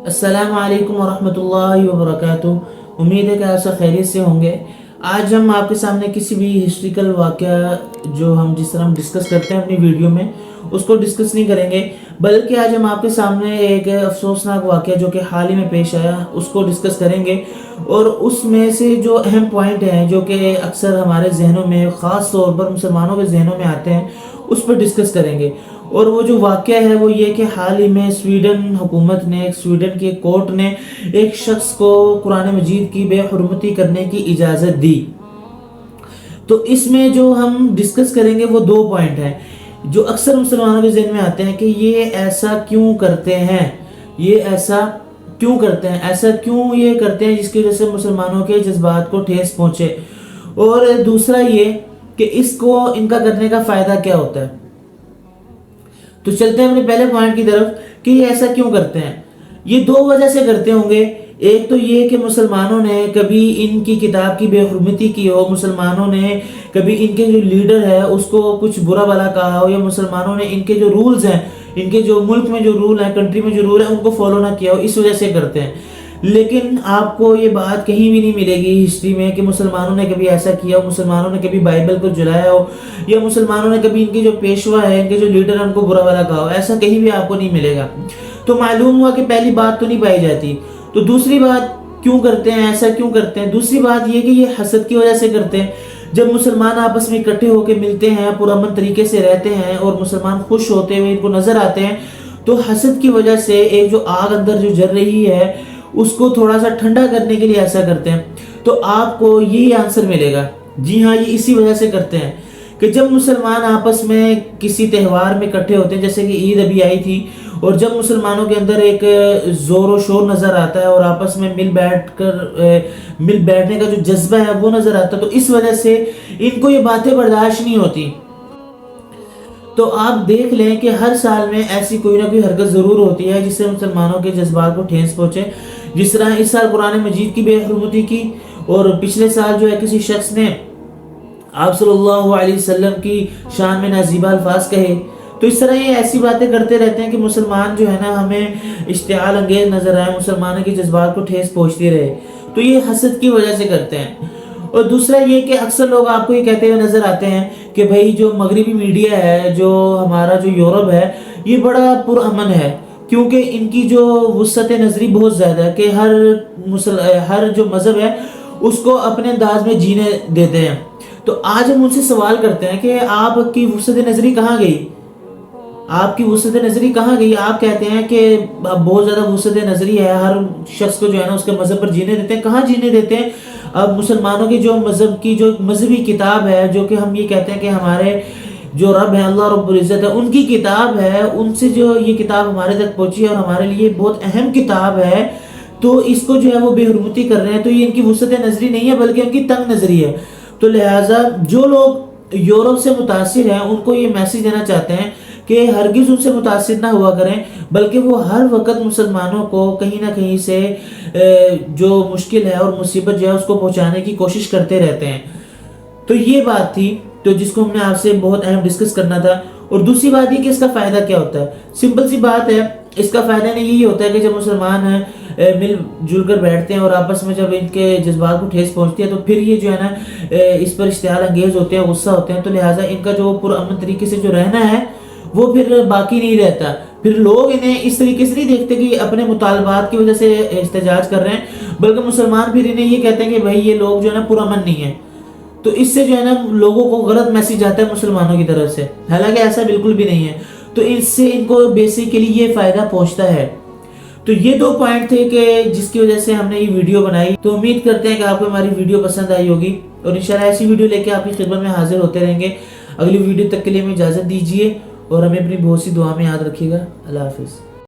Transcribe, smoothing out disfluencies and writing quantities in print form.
अस्सलाम वालेकुम वरहमतुल्लाहि वबरकातुहू। उम्मीद है कि आप सब खैरियत से होंगे। आज हम आपके सामने किसी भी हिस्ट्रिकल वाक़या जो हम जिस तरह हम डिस्कस करते हैं अपनी वीडियो में, उसको डिस्कस नहीं करेंगे, बल्कि आज हम आपके सामने एक अफसोसनाक वाक़या जो कि हाल ही में पेश आया उसको डिस्कस करेंगे। और उसमें से जो अहम पॉइंट हैं जो कि अक्सर हमारे जहनों में, ख़ास तौर पर मुसलमानों के जहनों में आते हैं, उस पर डिस्कस करेंगे। और वो जो वाक़या है वो ये कि हाल ही में स्वीडन हुकूमत ने, स्वीडन की कोर्ट ने एक शख्स को कुरान मजीद की बेहुरमती करने की इजाज़त दी। तो इसमें जो हम डिस्कस करेंगे वो दो पॉइंट हैं जो अक्सर मुसलमानों के ज़हन में आते हैं कि ये ऐसा क्यों करते हैं, ये ऐसा क्यों करते हैं, ऐसा क्यों ये करते हैं जिसकी वजह से मुसलमानों के जज्बात को ठेस पहुँचे। और दूसरा ये कि इसको इनका करने का फ़ायदा क्या होता है। तो चलते हैं अपने पहले पॉइंट की तरफ कि ये ऐसा क्यों करते हैं। ये दो वजह से करते होंगे। एक तो ये कि मुसलमानों ने कभी इनकी किताब की बेहुरमती की हो, मुसलमानों ने कभी इनके जो लीडर है उसको कुछ बुरा भला कहा हो, या मुसलमानों ने इनके जो रूल्स हैं, इनके जो मुल्क में जो रूल हैं, कंट्री में जो रूल है, उनको फॉलो ना किया हो, इस वजह से करते हैं। लेकिन आपको ये बात कहीं भी नहीं मिलेगी हिस्ट्री में कि मुसलमानों ने कभी ऐसा किया हो, मुसलमानों ने कभी बाइबल को जलाया हो, या मुसलमानों ने कभी इनके जो पेशवा है, इनके जो लीडर है, उनको बुरा भला कहा हो। ऐसा कहीं भी आपको नहीं मिलेगा। तो मालूम हुआ कि पहली बात तो नहीं पाई जाती। तो दूसरी बात क्यों करते हैं, ऐसा क्यों करते हैं, दूसरी बात ये कि ये हसद की वजह से करते हैं। जब मुसलमान आपस में इकट्ठे होकर मिलते हैं, पुरअमन तरीके से रहते हैं और मुसलमान खुश होते हुए इनको नजर आते हैं, तो हसद की वजह से एक जो आग अंदर जो जल रही है उसको थोड़ा सा ठंडा करने के लिए ऐसा करते हैं। तो आपको यही आंसर मिलेगा। जी हाँ, ये इसी वजह से करते हैं कि जब मुसलमान आपस में किसी त्यौहार में इकट्ठे होते हैं, जैसे कि ईद अभी आई थी, और जब मुसलमानों के अंदर एक जोर शोर नजर आता है और आपस में मिल बैठने का जो जज्बा है वो नजर आता है, तो इस वजह से इनको ये बातें बर्दाश्त नहीं होती। तो आप देख लें कि हर साल में ऐसी कोई ना कोई हरकत जरूर होती है जिससे मुसलमानों के जज्बात को ठेस पहुंचे। जिस तरह इस साल कुरान मजीद की बेहुरमती की, और पिछले साल जो है किसी शख्स ने आप सल्लल्लाहु अलैहि वसल्लम की शान में नाजीबा अल्फाज कहे। तो इस तरह ये ऐसी बातें करते रहते हैं कि मुसलमान जो है ना हमें इश्तियाल अंगेज नजर आए, मुसलमानों के जज्बात को ठेस पहुंचती रहे। तो ये हसद की वजह से करते हैं। और दूसरा ये कि अक्सर लोग आपको ये कहते हुए नजर आते हैं कि भाई जो मगरिबी मीडिया है, जो हमारा जो यूरोप है, ये बड़ा पुरअमन है, क्योंकि इनकी जो वुसअत नजरी बहुत ज्यादा है कि हर जो मजहब है उसको अपने अंदाज में जीने देते हैं। तो आज हम उनसे सवाल करते हैं कि आपकी वुसअत नजरी कहाँ गई, आपकी वुसअत नजरी कहाँ गई। आप कहते हैं कि बहुत ज्यादा वुसअत नजरी है, हर शख्स को जो है ना उसके मजहब पर जीने देते हैं। कहाँ जीने देते हैं? अब मुसलमानों की जो मजहब की जो मजहबी किताब है, जो कि हम ये कहते हैं कि हमारे जो रब है, अल्लाह रब्बुल इज्जत है, उनकी किताब है, उनसे जो ये किताब हमारे तक पहुंची है और हमारे लिए बहुत अहम किताब है, तो इसको जो है वो बेहुरमती कर रहे हैं। तो ये इनकी वुसअत नजरी नहीं है बल्कि उनकी तंग नजरी है। तो लिहाजा जो लोग यूरोप से मुतासिर हैं उनको ये मैसेज देना चाहते हैं कि हरगिज उनसे मुतासिर ना हुआ करें, बल्कि वो हर वक्त मुसलमानों को कहीं ना कहीं से जो मुश्किल है और मुसीबत जो है उसको पहुंचाने की कोशिश करते रहते हैं। तो ये बात थी तो जिसको हमने आपसे बहुत अहम डिस्कस करना था। और दूसरी बात ये कि इसका फायदा क्या होता है। सिंपल सी बात है, इसका फायदा नहीं यही होता है कि जब मुसलमान मिल जुल कर बैठते हैं और आपस में जब इनके जज्बात को ठेस पहुंचती है, तो फिर ये जो है ना इस पर इश्तियाल अंगेज होते हैं, गुस्सा होते हैं। तो लिहाजा इनका जो पुरअमन तरीके से जो रहना है वो फिर बाकी नहीं रहता। फिर लोग इन्हें इस तरीके से नहीं देखते कि अपने मुतालबात की वजह से एहतजाज कर रहे हैं, बल्कि मुसलमान फिर इन्हें ये कहते हैं कि भाई ये लोग जो है ना पुरअमन नहीं है। तो इससे जो है ना लोगों को गलत मैसेज आता है मुसलमानों की तरफ से, हालांकि ऐसा बिल्कुल भी नहीं है। तो इससे इनको बेसिकली ये फायदा पहुंचता है। तो ये दो पॉइंट थे कि जिसकी वजह से हमने ये वीडियो बनाई। तो उम्मीद करते हैं कि आपको हमारी वीडियो पसंद आई होगी, और इंशाल्लाह ऐसी वीडियो लेके आपकी खिदमत में हाजिर होते रहेंगे। अगली वीडियो तक के लिए हमें इजाजत दीजिए और हमें अपनी बहुत सी दुआ में याद रखिएगा। अल्लाह हाफिज़।